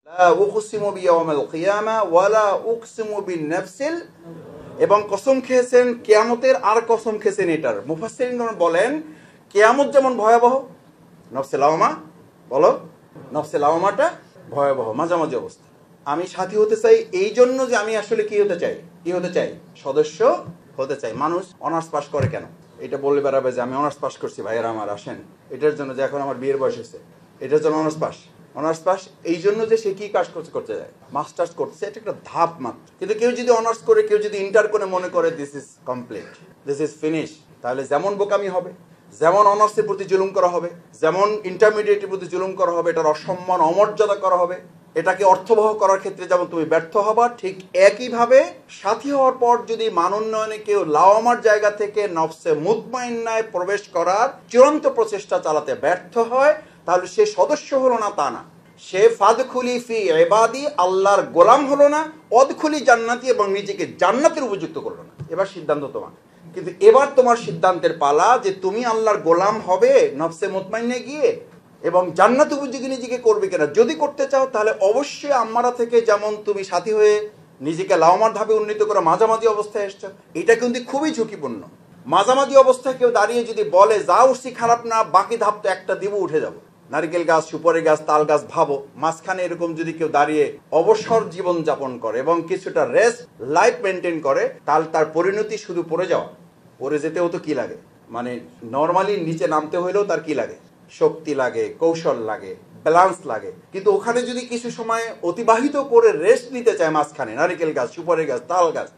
লা উকসিমু বিয়াউমিল কিয়ামা ওয়ালা উকসিমু বিন-নাফসিল, এবং কসম খেয়েছেন কিয়ামতের, আর কসম খেয়েছেন এটার। মুফাসসিরিনগণ বলেন কিয়ামত যেমন ভয়াবহ, নফসে লাওয়ামা, বলো নফসে লাওয়ামাটা ভয়াবহ, মাঝামাঝি অবস্থা। আমি সাথী হতে চাই এই জন্য যে আমি আসলে কি হতে চাই, সদস্য হতে চাই। মানুষ অনার্স পাস করে কেন? এটা বললে বেড়াবে যে আমি অনার্স পাস করছি, ভাইয়েরা আমার আসেন, এটার জন্য যে এখন আমার বিয়ের বয়স হয়েছে, এটার জন্য অনার্স পাস এই জন্য যে সে কি কাজ করতে যায়, মাস্টার্স করছে, এটা একটা ধাপ মাত্র। কিন্তু কেউ যদি অনার্স করে, কেউ যদি ইন্টার করে মনে করে this is complete, this is finish, তাহলে যেমন বোকামি হবে, যেমন অনার্সের প্রতি জুলুম করা হবে, যেমন ইন্টারমিডিয়েটের প্রতি জুলুম করা হবে, এটার অসম্মান অমর্যাদা করা হবে, এটাকে অর্থবহ করার ক্ষেত্রে যেমন তুমি ব্যর্থ হবা, ঠিক একইভাবে সাথী হওয়ার পর যদি মান উন্নয়নে কেউ লাওয়ামার জায়গা থেকে নফসে মুতমাইন্নায় প্রবেশ করার চূড়ান্ত প্রচেষ্টা চালাতে ব্যর্থ হয়, তাহলে সে সদস্য হলো না, তা না, সে ফাদখুলি ফি ইবাদি, আল্লাহর গোলাম হলো না, অদখুলি জান্নাতি, এবং নিজেকে জান্নাতের উপযুক্ত করলো না। এবার সিদ্ধান্ত তোমার, কিন্তু এবার তোমার সিদ্ধান্তের পালা যে তুমি আল্লাহর গোলাম হবে নফসে মুতমাইন্নায় গিয়ে, এবং জান্নাত উপযোগী নিজেকে করবে কিনা। যদি করতে চাও তাহলে অবশ্যই আম্মারা থেকে যেমন তুমি সাথী হয়ে নিজেকে লাওমার ধাপে উন্নীত করে মাঝামাঝি অবস্থায় এসছো, এটা কিন্তু খুবই ঝুঁকিপূর্ণ। মাঝামাঝি অবস্থায় কেউ দাঁড়িয়ে যদি বলে যা উঠছি খারাপ না, বাকি ধাপ তো একটা দিব, উঠে যাবো, নারকেল গাছ, সুপারি গাছ, তাল গাছ ভাবো, মাঝখানে এরকম যদি কেউ দাঁড়িয়ে অবসর জীবন যাপন করে এবং কিছুটা রেস্ট লাইফ মেনটেন করে, তাহলে তার পরিণতি শুধু পড়ে যাওয়া। পড়ে যেতেও তো কি লাগে, মানে নর্মালি নিচে নামতে হইলেও তার কি লাগে, শক্তি লাগে, কৌশল লাগে, ব্যালেন্স লাগে। কিন্তু ওখানে যদি কিছু সময় অতিবাহিত করে রেস্ট নিতে চায় মাঝখানে, নারকেল গাছ, সুপারি গাছ, তাল গাছ,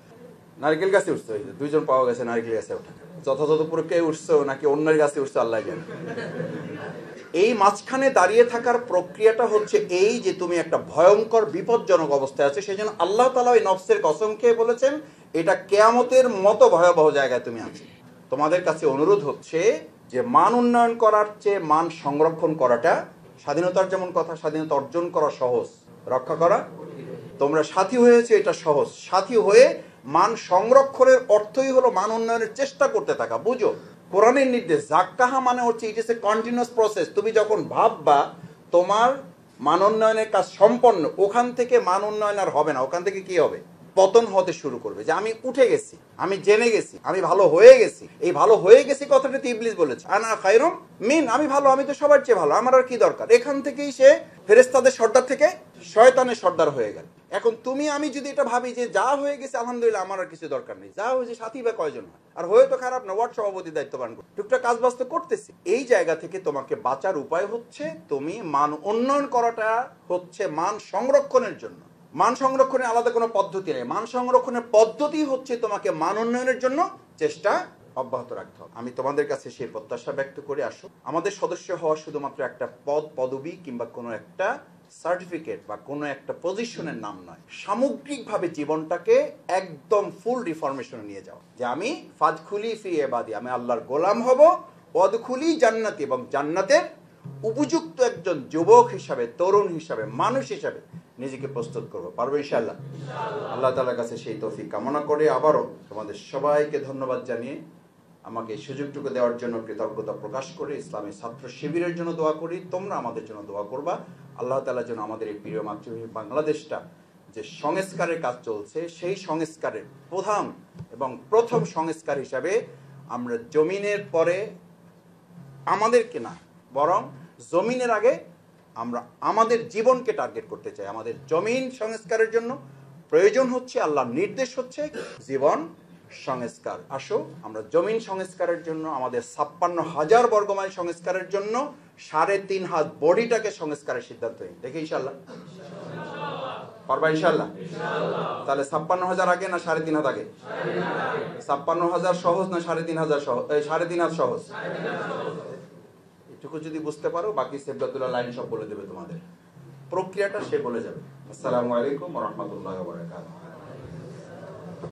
নারকেল গাছে উঠছে, দুইজন পাওয়া গেছে নারকেল গাছে ওঠা, যথাযথ পুরো উঠছো নাকি অন্যের গাছে উঠছো আল্লাহ জানে। এই মাঝখানে দাঁড়িয়ে থাকার প্রক্রিয়াটা হচ্ছে এই যে তুমি একটা ভয়ঙ্কর বিপজ্জনক অবস্থায় আছে। সেই জন্য আল্লাহ তাআলা ওই নফসের কসম খেয়ে বলেছেন এটা কিয়ামতের মতো ভয়াবহ জায়গায় তুমি আছো। তোমাদের কাছে অনুরোধ হচ্ছে যে মান উন্নয়ন করার চেয়ে মান সংরক্ষণ করাটা, স্বাধীনতার যেমন কথা, স্বাধীনতা অর্জন করা সহজ, রক্ষা করা, তোমরা সাথী হয়েছে এটা সহজ। সাথী হয়ে মান সংরক্ষণের অর্থই হলো মান উন্নয়নের চেষ্টা করতে থাকা। বুঝো, কোরআনের নির্দেশ জাক্কাহা মানে হচ্ছে it is a continuous process. তুমি যখন ভাববা তোমার মান উন্নয়নের কাজ সম্পন্ন, ওখান থেকে মান উন্নয়ন আর হবে না, ওখান থেকে কি হবে, পতন হতে শুরু করবে। যে আমি উঠে গেছি, আমি জেনে গেছি, আমি ভালো হয়ে গেছি। এই ভালো হয়ে গেছি কথাটা তো ইবলিস বলেছে, আনা খায়রুম মিন, আমি ভালো, আমি তো সবার চেয়ে ভালো, আমার আর কি দরকার। এখান থেকেই সে ফেরেশতাদের সর্দার থেকে শয়তানের সর্দার হয়ে গেল। এখন তুমি আমি যদি এটা ভাবি যে যা হয়ে গেছে আলহামদুলিল্লাহ, আমার আর কিছু দরকার নেই, যা হয়েছে সাথী বা কয়জন হয়, আর হয়ে তো খারাপ না, ওয়ার্ড সভাপতি দায়িত্ববান টুকটাক কাজ বাজ তো করতেছি। এই জায়গা থেকে তোমাকে বাঁচার উপায় হচ্ছে তুমি মান উন্নয়ন করাটা হচ্ছে মান সংরক্ষণের জন্য। মান সংরক্ষণের আলাদা কোনো পদ্ধতি নেই। মান সংরক্ষণের পদ্ধতি হচ্ছে তোমাকে মান উন্নয়নের জন্য চেষ্টা অব্যাহত রাখতে হবে। আমি তোমাদের কাছে সেই প্রত্যাশা ব্যক্ত করে আসো, আমাদের সদস্য হওয়া শুধুমাত্র একটা পদ পদবি কিংবা কোনো একটা সার্টিফিকেট বা কোনো একটা পজিশনের নাম নয়, সামগ্রিকভাবে জীবনটাকে একদম ফুল রিফরমেশনে নিয়ে যাও। যে আমি ফাদখুলি ফি ইবাদি, আমি আল্লাহর গোলাম হব, ওয়াদখুলি জান্নাতি, এবং জান্নাতের উপযুক্ত একজন যুবক হিসাবে, তরুণ হিসাবে, মানুষ হিসাবে নিজেকে প্রস্তুত করবো। পারবো ইনশাআল্লাহ। আল্লাহ তাআলার কাছে সেই তৌফিক কামনা করে আবারও তোমাদের সবাইকে ধন্যবাদ জানিয়ে আমাকে এই সুযোগটুকু দেওয়ার জন্য কৃতজ্ঞতা প্রকাশ করে ইসলামী ছাত্র শিবিরের জন্য দোয়া করি। তোমরা আমাদের জন্য দোয়া করবা। আল্লাহ তাআলা যেন আমাদের এই প্রিয় মাতৃভূমি বাংলাদেশটা যে সংস্কারের কাজ চলছে, সেই সংস্কারের প্রধান এবং প্রথম সংস্কার হিসাবে আমরা জমিনের পরে আমাদেরকে না, বরং জমিনের আগে আমরা আমাদের জীবনকে টার্গেট করতে চাই। আমাদের জমিন সংস্কারের জন্য প্রয়োজন হচ্ছে, আল্লাহর নির্দেশ হচ্ছে জীবন সংস্কার। আসো আমরা জমিন সংস্কারের জন্য, আমাদের ৫৬,০০০ বর্গমাইল সংস্কারের জন্য ৩.৫ হাত বডিটাকে সংস্কারের সিদ্ধান্ত নিই। দেখি ইনশাআল্লাহ পারবা ইনশাআল্লাহ। তাহলে ৫৬,০০০ আগে না ৩.৫ হাত আগে? ৫৬,০০০ সহজ না ৩.৫ সহজ? ৩.৫ হাত সহজ। এটুকু যদি বুঝতে পারো, বাকি সেবগাতুল্লাহ লাইন সব বলে দেবে তোমাদের, প্রক্রিয়াটা সে বলে যাবে। আসসালামু আলাইকুম ওয়া রাহমাতুল্লাহি ওয়া বারাকাতুহু।